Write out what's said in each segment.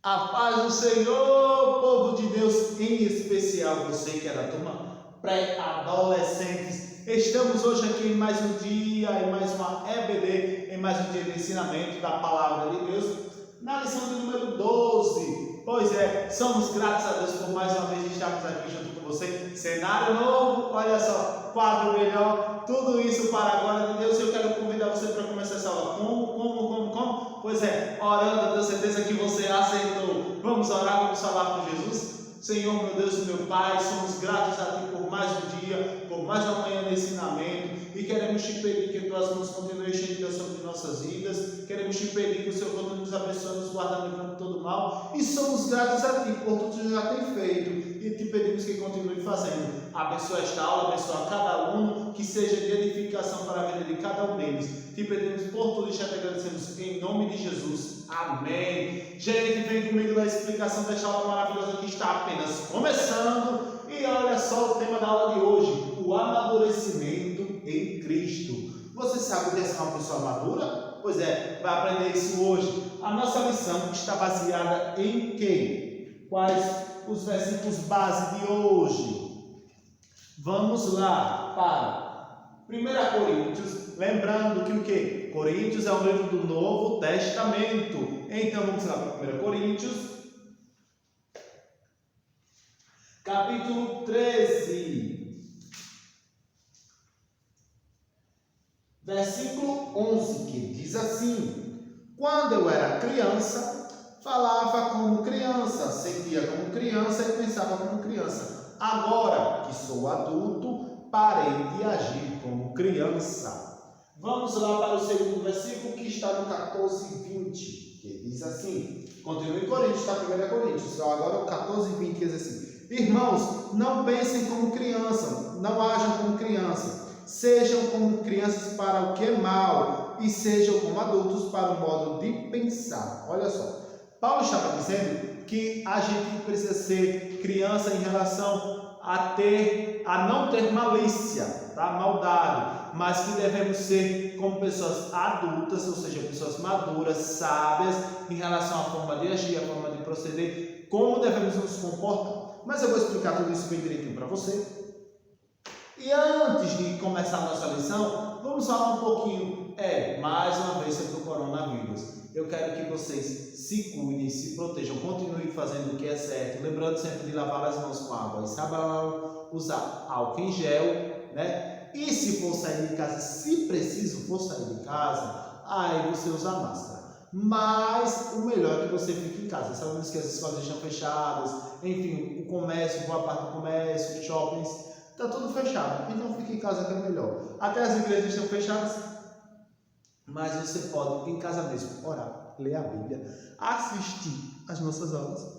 A paz do Senhor, povo de Deus, em especial você que é da turma pré-adolescentes. Estamos hoje aqui em mais um dia, em mais uma EBD, em mais um dia de ensinamento da Palavra de Deus, na lição de número 12. Pois é, somos gratos a Deus por mais uma vez estarmos aqui junto com você. Cenário novo, olha só, quadro melhor, tudo isso para a glória de Deus. Eu quero convidar você para começar essa aula. Como? Pois é, orando, tenho certeza que você aceitou. Vamos orar, vamos falar com Jesus. Senhor, meu Deus e meu Pai, somos gratos a Ti por mais um dia, por mais uma manhã de ensinamento, e queremos Te pedir que Tuas mãos continuem estendidas sobre nossas vidas. Queremos Te pedir que o Senhor continue nos abençoando, nos guardando livre de todo mal, e somos gratos a Ti por tudo que já tem feito, e Te pedimos que continue fazendo. Abençoa esta aula, abençoa cada aluno, que seja de edificação para a vida de cada um deles. Te pedimos por tudo e te agradecemos em nome de Jesus. Amém. Gente, vem comigo na explicação desta aula maravilhosa que está apenas começando. E olha só o tema da aula de hoje: o amadurecimento em Cristo. Você sabe o que é ser uma pessoa madura? Pois é, vai aprender isso hoje. A nossa lição está baseada em quê? Quais os versículos base de hoje? Vamos lá para 1 Coríntios, lembrando que o quê? Coríntios é um livro do Novo Testamento. Então vamos lá para 1 Coríntios, capítulo 13, versículo 11, que diz assim: quando eu era criança, falava como criança, sentia como criança e pensava como criança. Agora que sou adulto, parei de agir como criança. Vamos lá para o segundo versículo, que está no 14:20, que diz assim, continua em Coríntios, está 1 Coríntios, então agora o 14:20, que diz assim: irmãos, não pensem como criança, não ajam como criança, sejam como crianças para o que é mal, e sejam como adultos para o modo de pensar. Olha só, Paulo estava dizendo que a gente precisa ser criança em relação a não ter malícia, tá? Maldade, mas que devemos ser como pessoas adultas, ou seja, pessoas maduras, sábias, em relação à forma de agir, à forma de proceder, como devemos nos comportar. Mas eu vou explicar tudo isso bem direitinho para você. E antes de começar a nossa lição, vamos falar um pouquinho, mais uma vez, sobre o coronavírus. Eu quero que vocês se cuidem, se protejam, continuem fazendo o que é certo, lembrando sempre de lavar as mãos com água e sabão, usar álcool em gel, né? E se for sair de casa, se preciso for sair de casa, aí você usa máscara. Mas o melhor é que você fique em casa. Sabemos que as escolas estão fechadas, enfim, o comércio, boa parte do comércio, shoppings, está tudo fechado. Então fique em casa que é melhor. Até as igrejas estão fechadas, mas você pode, em casa mesmo, orar, ler a Bíblia, assistir as nossas aulas.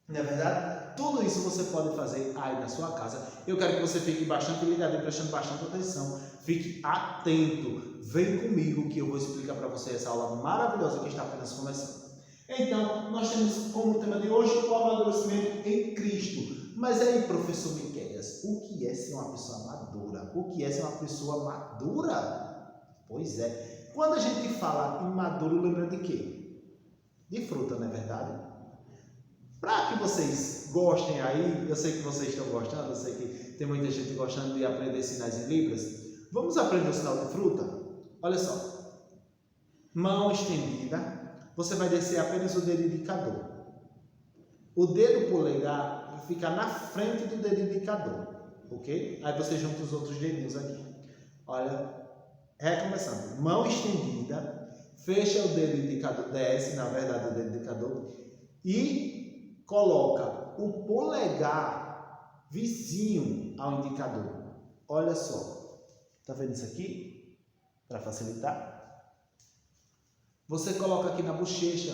Não é verdade? Tudo isso você pode fazer aí na sua casa. Eu quero que você fique bastante ligado, prestando bastante atenção. Fique atento. Vem comigo que eu vou explicar para você essa aula maravilhosa que está apenas começando. Então, nós temos como tema de hoje o amadurecimento em Cristo. Mas aí, professor Miqueias, o que é ser uma pessoa madura? O que é ser uma pessoa madura? Pois é, quando a gente fala em maduro, lembra de quê? De fruta, não é verdade? Para que vocês gostem aí, eu sei que vocês estão gostando, eu sei que tem muita gente gostando de aprender sinais em libras. Vamos aprender o sinal de fruta? Olha só, mão estendida, você vai descer apenas o dedo indicador. O dedo polegar vai ficar na frente do dedo indicador, ok? Aí você junta os outros dedinhos aqui. Olha, recomeçando, mão estendida, fecha o dedo indicador, desce, na verdade, o dedo indicador, e coloca o polegar vizinho ao indicador. Olha só, tá vendo isso aqui? Para facilitar, você coloca aqui na bochecha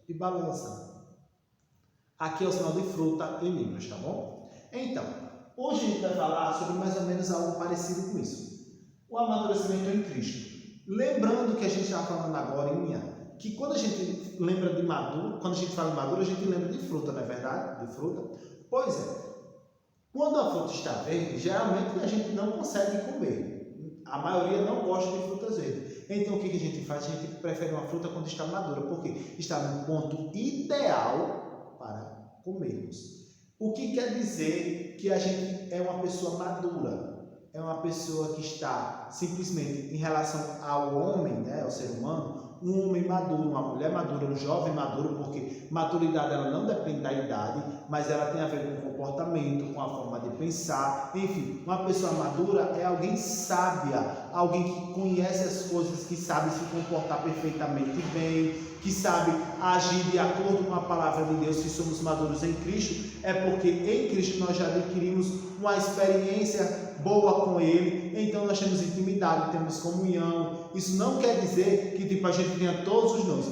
e balança. Aqui é o sinal de fruta em libras, tá bom? Então, hoje a gente vai falar sobre mais ou menos algo parecido com isso. O amadurecimento em Cristo. Lembrando que a gente está falando agora que quando a gente lembra de maduro, quando a gente fala em maduro, a gente lembra de fruta, não é verdade? De fruta. Pois é. Quando a fruta está verde, geralmente a gente não consegue comer. A maioria não gosta de frutas verdes. Então o que a gente faz? A gente prefere uma fruta quando está madura, porque está no ponto ideal para comermos. O que quer dizer que a gente é uma pessoa madura? É uma pessoa que está simplesmente em relação ao homem, né, ao ser humano, um homem maduro, uma mulher madura, um jovem maduro, porque maturidade ela não depende da idade, mas ela tem a ver com o comportamento, com a forma de pensar. Enfim, uma pessoa madura é alguém sábia, alguém que conhece as coisas, que sabe se comportar perfeitamente bem, que sabe agir de acordo com a palavra de Deus. Se somos maduros em Cristo, é porque em Cristo nós já adquirimos uma experiência boa com Ele, então nós temos intimidade, temos comunhão. Isso não quer dizer que a gente tenha todos os dons.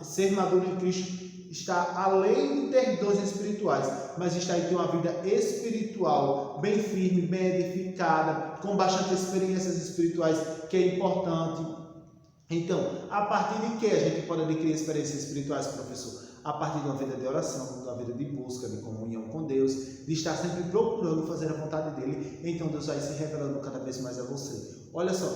Ser maduro em Cristo está além de ter dons espirituais, mas está em ter uma vida espiritual bem firme, bem edificada, com bastante experiências espirituais, que é importante. Então, a partir de que a gente pode adquirir experiências espirituais, professor? A partir de uma vida de oração, de uma vida de busca, de comunhão com Deus, de estar sempre procurando fazer a vontade dEle. Então Deus vai se revelando cada vez mais a você. Olha só,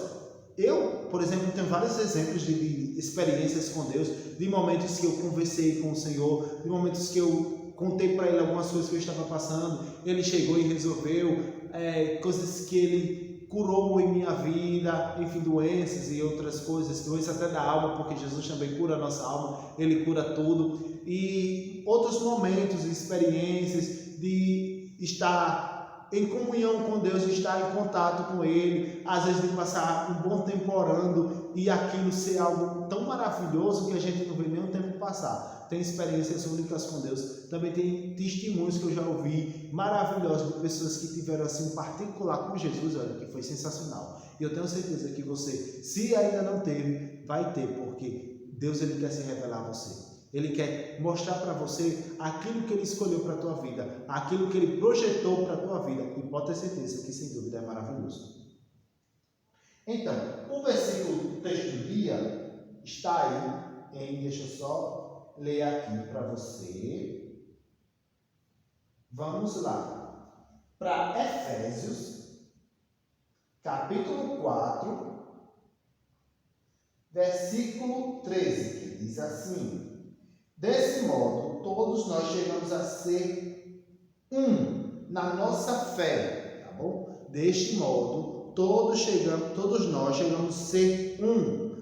eu, por exemplo, tenho vários exemplos de experiências com Deus, de momentos que eu conversei com o Senhor, de momentos que eu contei para Ele algumas coisas que eu estava passando, Ele chegou e resolveu, coisas que Ele curou em minha vida, enfim, doenças e outras coisas, doenças até da alma, porque Jesus também cura a nossa alma, Ele cura tudo, e outros momentos, experiências de estar em comunhão com Deus, de estar em contato com Ele, às vezes de passar um bom tempo orando e aquilo ser algo tão maravilhoso que a gente não vê nem o tempo passar. Tem experiências únicas com Deus, também tem testemunhos que eu já ouvi maravilhosos de pessoas que tiveram assim um particular com Jesus, olha, que foi sensacional. E eu tenho certeza que você, se ainda não teve, vai ter, porque Deus ele quer se revelar a você. Ele quer mostrar para você aquilo que Ele escolheu para a tua vida, aquilo que Ele projetou para a tua vida. E pode ter certeza que, sem dúvida, é maravilhoso. Então, o versículo do texto do dia está aí, deixa eu só ler aqui para você. Vamos lá. Para Efésios, capítulo 4, versículo 13, que diz assim: desse modo, todos nós chegamos a ser um na nossa fé, tá bom? Deste modo, todos nós chegamos a ser um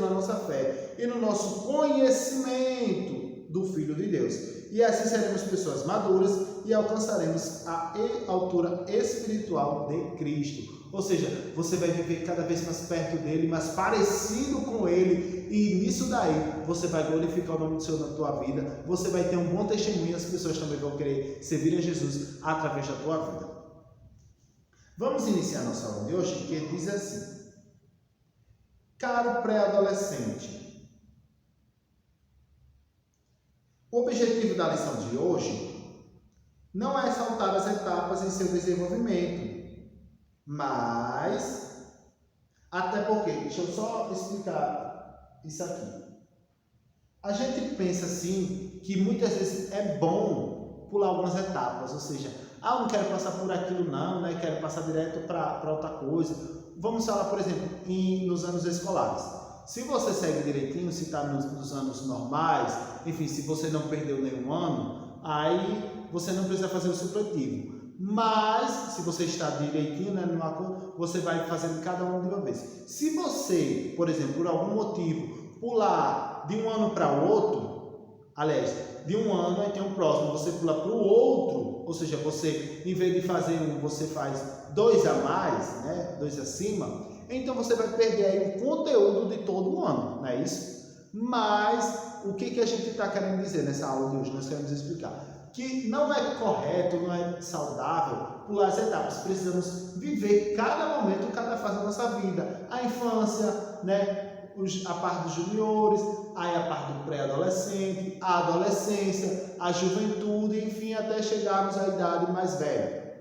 na nossa fé e no nosso conhecimento do Filho de Deus. E assim seremos pessoas maduras e alcançaremos a altura espiritual de Cristo. Ou seja, você vai viver cada vez mais perto dele, mais parecido com ele, e nisso daí você vai glorificar o nome do Senhor na tua vida, você vai ter um bom testemunho e as pessoas também vão querer servir a Jesus através da tua vida. Vamos iniciar nossa aula de hoje, que diz assim: caro pré-adolescente, o objetivo da lição de hoje não é saltar as etapas em seu desenvolvimento, mas, até porque, deixa eu só explicar isso aqui. A gente pensa assim, que muitas vezes é bom pular algumas etapas, ou seja, eu não quero passar por aquilo não, né? Quero passar direto para outra coisa. Vamos falar, por exemplo, nos anos escolares. Se você segue direitinho, se está nos anos normais, enfim, se você não perdeu nenhum ano, aí você não precisa fazer o supletivo. Mas, se você está direitinho, né, no acordo, você vai fazendo cada um de uma vez. Se você, por exemplo, por algum motivo, pular de um ano para o outro, aliás, de um ano aí tem um próximo, você pula para o outro, ou seja, você, em vez de fazer um, você faz 2 a mais, né, 2 acima, então você vai perder aí o conteúdo de todo o ano, não é isso? Mas, o que a gente está querendo dizer nessa aula de hoje? Nós queremos explicar que não é correto, não é saudável pular as etapas. Precisamos viver cada momento, cada fase da nossa vida. A infância, né? A parte dos juniores, aí a parte do pré-adolescente, a adolescência, a juventude, enfim, até chegarmos à idade mais velha.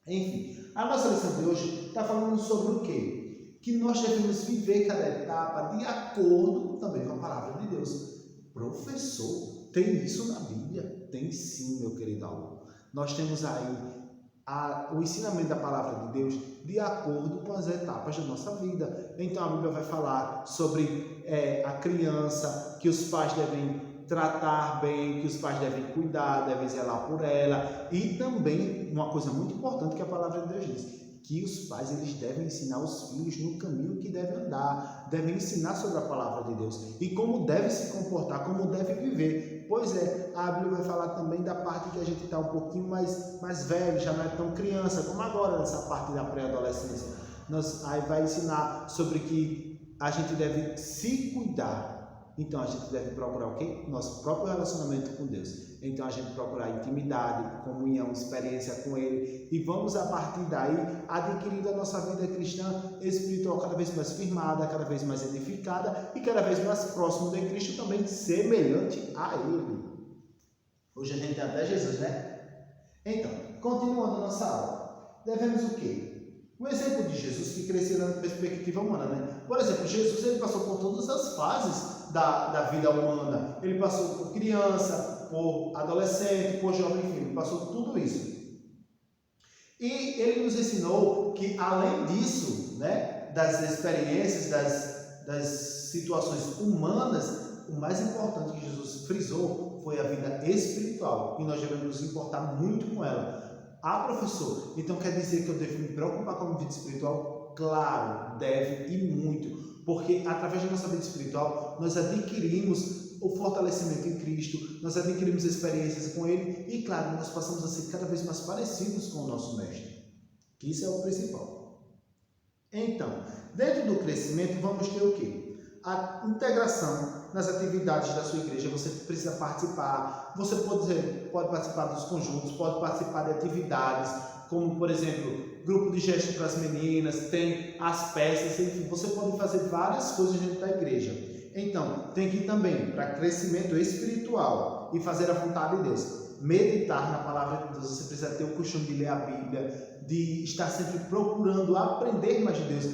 Enfim, a nossa lição de hoje está falando sobre o quê? Que nós devemos viver cada etapa de acordo também com a palavra de Deus. Professor, tem isso na Bíblia? Tem sim, meu querido aluno. Nós temos aí o ensinamento da palavra de Deus de acordo com as etapas da nossa vida. Então a Bíblia vai falar sobre a criança, que os pais devem tratar bem, que os pais devem cuidar, devem zelar por ela, e também uma coisa muito importante que a palavra de Deus diz, que os pais eles devem ensinar os filhos no caminho que devem andar, devem ensinar sobre a palavra de Deus e como deve se comportar, como deve viver. Pois é, a Bíblia vai falar também da parte que a gente está um pouquinho mais velho, já não é tão criança, como agora nessa parte da pré-adolescência. Aí vai ensinar sobre que a gente deve se cuidar. Então a gente deve procurar o quê? Nosso próprio relacionamento com Deus. Então a gente procurar intimidade, comunhão, experiência com Ele, e vamos a partir daí adquirindo a nossa vida cristã espiritual cada vez mais firmada, cada vez mais edificada e cada vez mais próximo de Cristo, também semelhante a Ele. Hoje a gente tem até Jesus, né? Então, continuando a nossa aula, devemos o quê? O exemplo de Jesus que crescia na perspectiva humana, né? Por exemplo, Jesus ele passou por todas as fases da vida humana. Ele passou por criança, por adolescente, por jovem, enfim, ele passou tudo isso. E ele nos ensinou que, além disso, né, das experiências, das situações humanas, o mais importante que Jesus frisou foi a vida espiritual. E nós devemos nos importar muito com ela. Ah, professor, então quer dizer que eu devo me preocupar com a minha vida espiritual? Claro, deve e muito. Porque através da nossa vida espiritual, nós adquirimos o fortalecimento em Cristo, nós adquirimos experiências com Ele e, claro, nós passamos a ser cada vez mais parecidos com o nosso Mestre. Que isso é o principal. Então, dentro do crescimento, vamos ter o quê? A integração nas atividades da sua igreja. Você precisa participar, você pode participar dos conjuntos, pode participar de atividades, como, por exemplo, grupo de gesto para as meninas, tem as peças, enfim, você pode fazer várias coisas dentro da igreja. Então, tem que ir também para crescimento espiritual e fazer a vontade de Deus. Meditar na palavra de Deus, você precisa ter o costume de ler a Bíblia, de estar sempre procurando aprender mais de Deus,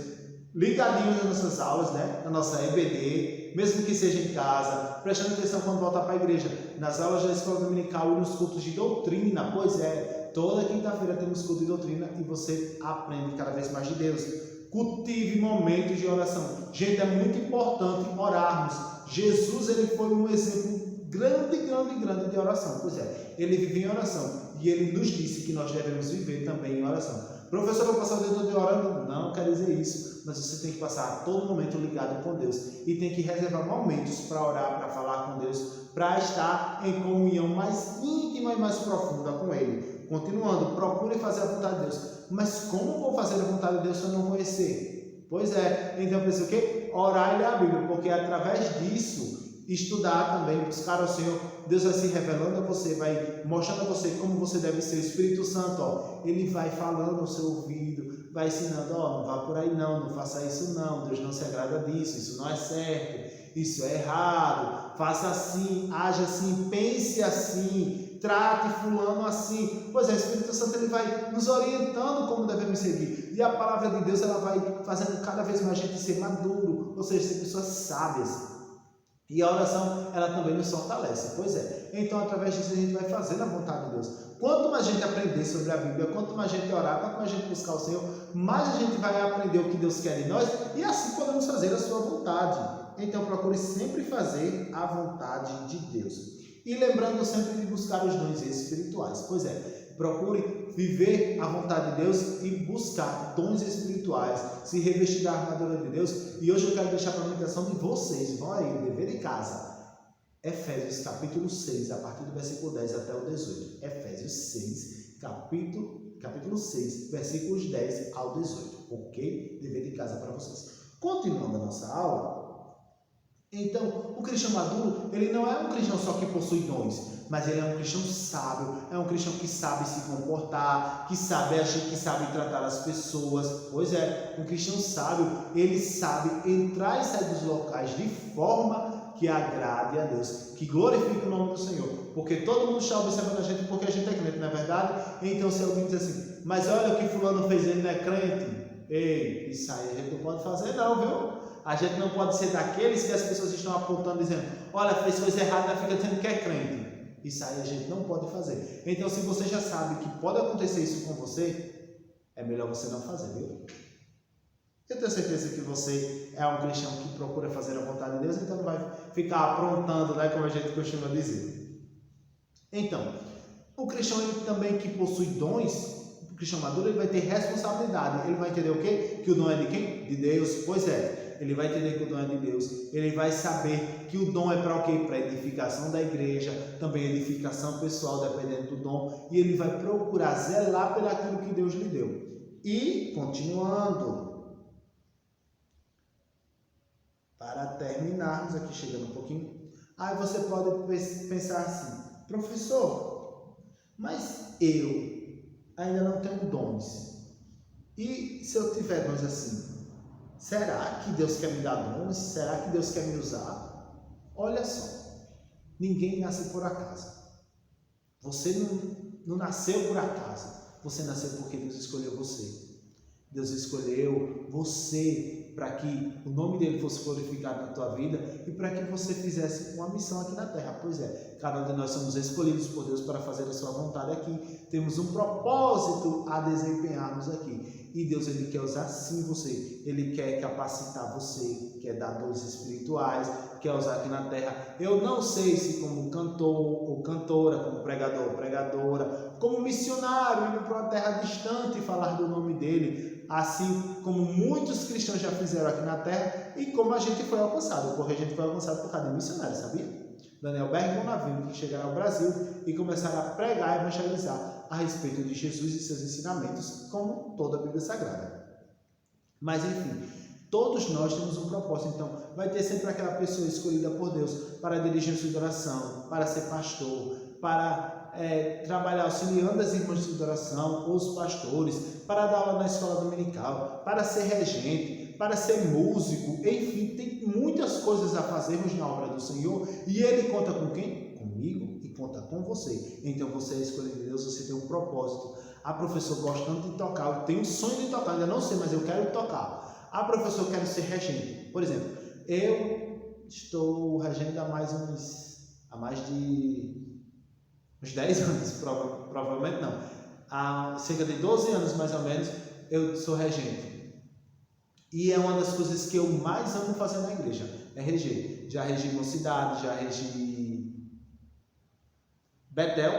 ligadinho nas nossas aulas, né? Na nossa EBD, mesmo que seja em casa, prestando atenção quando voltar para a igreja, nas aulas da escola dominical e nos cultos de doutrina. Pois é, toda quinta-feira temos culto de doutrina e você aprende cada vez mais de Deus. Cultive momentos de oração. Gente, é muito importante orarmos. Jesus, ele foi um exemplo grande de oração. Pois é, ele vivia em oração e ele nos disse que nós devemos viver também em oração. Professor, eu vou passar o dia todo orando? Não quero dizer isso, mas você tem que passar a todo momento ligado com Deus e tem que reservar momentos para orar, para falar com Deus, para estar em comunhão mais íntima e mais profunda com Ele. Continuando, procure fazer a vontade de Deus. Mas como vou fazer a vontade de Deus se eu não conhecer? Pois é, então eu penso o quê? Orar e ler a Bíblia, porque através disso, estudar também, buscar ao Senhor, Deus vai se revelando a você, vai mostrando a você como você deve ser. O Espírito Santo, ó, ele vai falando ao seu ouvido, vai ensinando, ó, não vá por aí não faça isso não, Deus não se agrada disso, isso não é certo, isso é errado, faça assim, haja assim, pense assim, trate fulano assim. Pois é, o Espírito Santo ele vai nos orientando como devemos seguir, e a palavra de Deus ela vai fazendo cada vez mais a gente ser maduro, ou seja, ser pessoas sábias. E a oração, ela também nos fortalece. Pois é. Então, através disso, a gente vai fazer a vontade de Deus. Quanto mais a gente aprender sobre a Bíblia, quanto mais a gente orar, quanto mais a gente buscar o Senhor, mais a gente vai aprender o que Deus quer de nós e assim podemos fazer a sua vontade. Então, procure sempre fazer a vontade de Deus. E lembrando sempre de buscar os dons espirituais. Pois é, procure viver a vontade de Deus e buscar dons espirituais, se revestir da armadura de Deus. E hoje eu quero deixar para a meditação de vocês, vão aí, dever de casa, Efésios capítulo 6, a partir do versículo 10 até o 18. Efésios 6, capítulo 6, versículos 10 ao 18, ok? Dever de casa para vocês. Continuando a nossa aula, então, o cristão maduro, ele não é um cristão só que possui dons, mas ele é um cristão sábio, é um cristão que sabe se comportar, que sabe agir, que sabe tratar as pessoas. Pois é, um cristão sábio, ele sabe entrar e sair dos locais de forma que agrade a Deus, que glorifique o nome do Senhor, porque todo mundo está observando a gente porque a gente é crente, não é verdade? Então, se alguém diz assim, mas olha o que fulano fez, ele não é crente, ei, isso aí a gente não pode fazer não, viu? A gente não pode ser daqueles que as pessoas estão apontando, dizendo, olha, fez coisa errada, fica dizendo que é crente. Isso aí a gente não pode fazer. Então, se você já sabe que pode acontecer isso com você, é melhor você não fazer, viu? Eu tenho certeza que você é um cristão que procura fazer a vontade de Deus, então não vai ficar aprontando, né, como a gente costuma dizer. Então, o cristão ele também que possui dons, o cristão maduro, ele vai ter responsabilidade. Ele vai entender o quê? Que o dom é de quem? De Deus. Pois é, ele vai entender que o dom é de Deus. Ele vai saber que o dom é para o quê? Para edificação da igreja, também edificação pessoal, dependendo do dom. E ele vai procurar zelar pelo aquilo que Deus lhe deu. E, continuando, para terminarmos aqui, chegando um pouquinho, aí você pode pensar assim, professor, mas eu ainda não tenho dons. E se eu tiver dons assim, será que Deus quer me dar dons? Será que Deus quer me usar? Olha só, ninguém nasce por acaso. Você não nasceu por acaso. Você nasceu porque Deus escolheu você. Deus escolheu você para que o nome dele fosse glorificado na tua vida e para que você fizesse uma missão aqui na terra. Pois é, cada um de nós somos escolhidos por Deus para fazer a sua vontade aqui. Temos um propósito a desempenharmos aqui. E Deus ele quer usar sim você. Ele quer capacitar você, quer dar dons espirituais, quer usar aqui na terra. Eu não sei se como cantor ou cantora, como pregador ou pregadora, como missionário, indo para uma terra distante e falar do nome dele, assim como muitos cristãos já fizeram aqui na terra e como a gente foi alcançado, porque a gente foi alcançado por causa de missionários, sabia? Daniel Bergman navio que chegaram ao Brasil e começaram a pregar e evangelizar a respeito de Jesus e seus ensinamentos, como toda a Bíblia Sagrada. Mas enfim, todos nós temos um propósito, então vai ter sempre aquela pessoa escolhida por Deus para dirigir a sua oração, para ser pastor, para trabalhar auxiliando as irmãs de oração, ou os pastores, para dar aula na escola dominical, para ser regente, para ser músico, enfim, tem muitas coisas a fazermos na obra do Senhor e Ele conta com quem? Comigo e conta com você. Então você é escolhido de Deus, você tem um propósito. Ah, professor, gosto tanto de tocar, eu tenho um sonho de tocar, ainda não sei, mas eu quero tocar. Ah, professor, eu quero ser regente. Por exemplo, eu estou regendo há mais de uns 10 anos, provavelmente não. Há cerca de 12 anos, mais ou menos, eu sou regente. E é uma das coisas que eu mais amo fazer na igreja, é reger. Já regi mocidade, já regi Betel,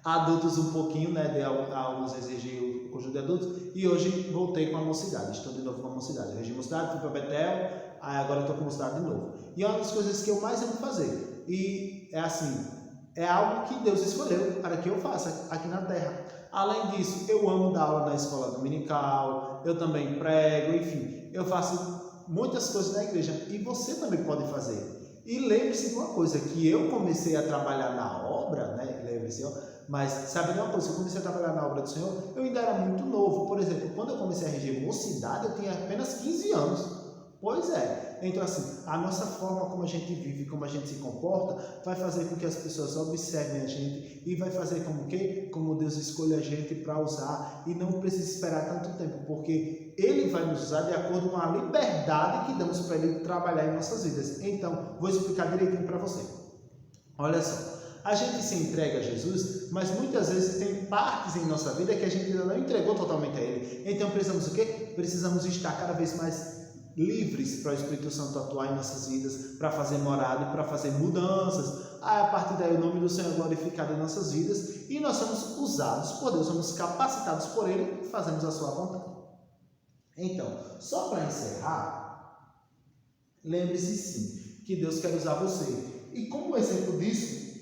adultos um pouquinho, né, de alguns exigir o conjunto de adultos, e hoje voltei com a mocidade, estou de novo com a mocidade. Regi mocidade, fui para Betel, aí agora estou com a mocidade de novo. E é uma das coisas que eu mais amo fazer. E é assim, é algo que Deus escolheu para que eu faça aqui na terra. Além disso, eu amo dar aula na escola dominical, eu também prego, enfim, eu faço muitas coisas na igreja e você também pode fazer. E lembre-se de uma coisa, que eu comecei a trabalhar na obra, né? Lembre-se, mas sabe de uma coisa, eu comecei a trabalhar na obra do Senhor, eu ainda era muito novo. Por exemplo, quando eu comecei a reger mocidade, eu tinha apenas 15 anos. Pois é, então assim, a nossa forma como a gente vive, como a gente se comporta, vai fazer com que as pessoas observem a gente e vai fazer como que? Como Deus escolhe a gente para usar e não precisa esperar tanto tempo, porque Ele vai nos usar de acordo com a liberdade que damos para Ele trabalhar em nossas vidas. Então, vou explicar direitinho para você. Olha só, a gente se entrega a Jesus, mas muitas vezes tem partes em nossa vida que a gente ainda não entregou totalmente a Ele. Então precisamos o quê? Precisamos estar cada vez mais livres para o Espírito Santo atuar em nossas vidas, para fazer morada e para fazer mudanças. A partir daí o nome do Senhor é glorificado em nossas vidas e nós somos usados por Deus, somos capacitados por Ele e fazemos a sua vontade. Então, só para encerrar, lembre-se sim que Deus quer usar você. E como exemplo disso,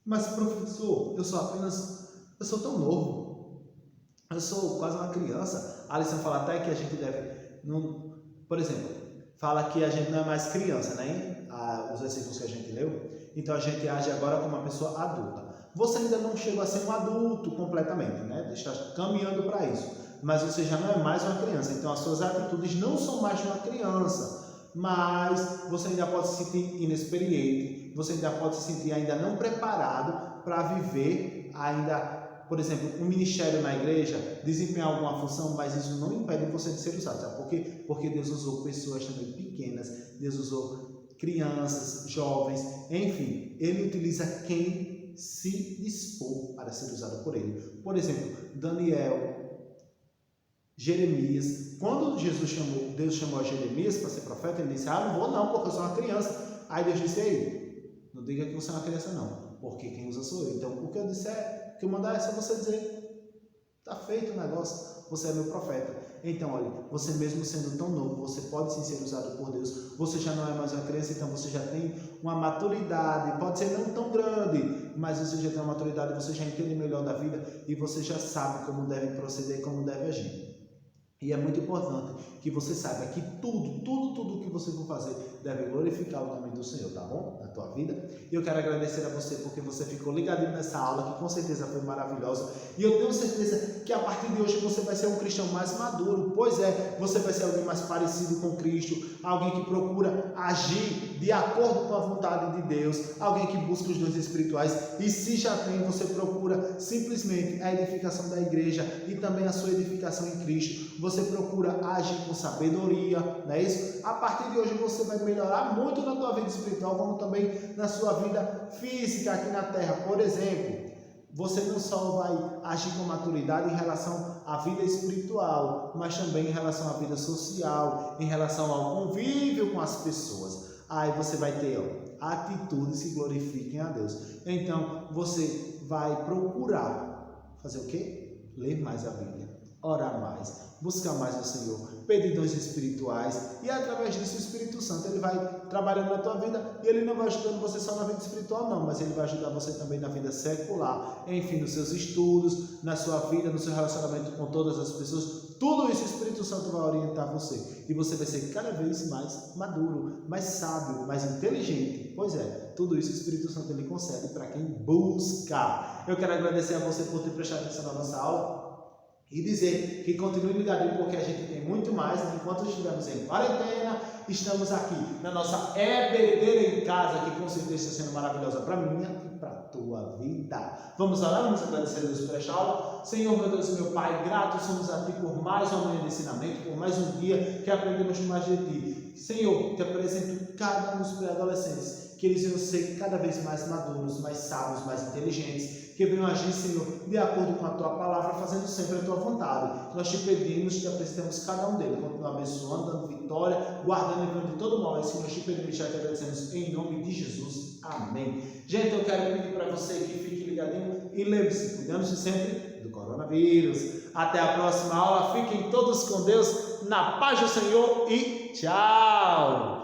mas professor, eu sou tão novo, eu sou quase uma criança. A lição fala até que a gente deve, por exemplo, fala que a gente não é mais criança, né? Os versículos que a gente leu. Então a gente age agora como uma pessoa adulta. Você ainda não chegou a ser um adulto completamente, né? Está caminhando para isso. Mas você já não é mais uma criança. Então as suas atitudes não são mais de uma criança. Mas você ainda pode se sentir inexperiente. Você ainda pode se sentir ainda não preparado para viver ainda, por exemplo, um ministério na igreja, desempenhar alguma função, mas isso não impede você de ser usado. Sabe por quê? Porque Deus usou pessoas também pequenas, Deus usou crianças, jovens, enfim, Ele utiliza quem se dispor para ser usado por ele. Por exemplo, Daniel, Jeremias. Quando Deus chamou a Jeremias para ser profeta, ele disse: não vou não, porque eu sou uma criança. Aí Deus disse: ei, não diga que você é uma criança não, porque quem usa sou eu. Então, o que eu disser, o que eu mandar é só você dizer: está feito o negócio, você é meu profeta. Então, olha, você mesmo sendo tão novo, você pode sim ser usado por Deus. Você já não é mais uma criança, então você já tem uma maturidade, pode ser não tão grande, mas você já tem uma maturidade, você já entende melhor da vida e você já sabe como deve proceder, como deve agir. E é muito importante que você saiba que tudo que você for fazer deve glorificar o nome do Senhor, tá bom? Na tua vida. E eu quero agradecer a você porque você ficou ligadinho nessa aula, que com certeza foi maravilhosa. E eu tenho certeza que a partir de hoje você vai ser um cristão mais maduro. Pois é, você vai ser alguém mais parecido com Cristo, alguém que procura agir de acordo com a vontade de Deus, alguém que busca os dons espirituais. E se já tem, você procura simplesmente a edificação da igreja e também a sua edificação em Cristo. Você procura agir com sabedoria, não é isso? A partir de hoje você vai melhorar muito na tua vida espiritual, como também na sua vida física aqui na terra. Por exemplo, você não só vai agir com maturidade em relação à vida espiritual, mas também em relação à vida social, em relação ao convívio com as pessoas. Aí você vai ter atitudes que glorifiquem a Deus. Então você vai procurar fazer o quê? Ler mais a Bíblia, orar mais, buscar mais o Senhor, pedir dons espirituais, e através disso o Espírito Santo ele vai trabalhando na tua vida, e ele não vai ajudando você só na vida espiritual não, mas ele vai ajudar você também na vida secular, enfim, nos seus estudos, na sua vida, no seu relacionamento com todas as pessoas. Tudo isso o Espírito Santo vai orientar você, e você vai ser cada vez mais maduro, mais sábio, mais inteligente. Pois é, tudo isso o Espírito Santo ele concede para quem busca. Eu quero agradecer a você por ter prestado atenção na nossa aula e dizer que continue ligado, porque a gente tem muito mais. Enquanto estivermos em quarentena, estamos aqui na nossa EBD em casa, que com certeza está sendo maravilhosa para mim e para a tua vida. Vamos orar, vamos agradecer a Deus por esta aula. Senhor, meu Deus e meu Pai, gratos somos a Ti por mais uma manhã de ensinamento, por mais um dia que aprendemos mais de Ti. Senhor, te apresento cada um dos pré-adolescentes, que eles venham ser cada vez mais maduros, mais sábios, mais inteligentes, que venham agir, Senhor, de acordo com a Tua palavra, fazendo sempre a Tua vontade. Nós te pedimos, te apresentamos cada um deles, continua abençoando, dando vitória, guardando e livrando de todo mal. É isso que nós te pedimos, já te agradecemos em nome de Jesus. Amém. Gente, eu quero pedir para você que fique ligadinho e lembre-se, cuidando-se sempre do coronavírus. Até a próxima aula, fiquem todos com Deus, na paz do Senhor e tchau!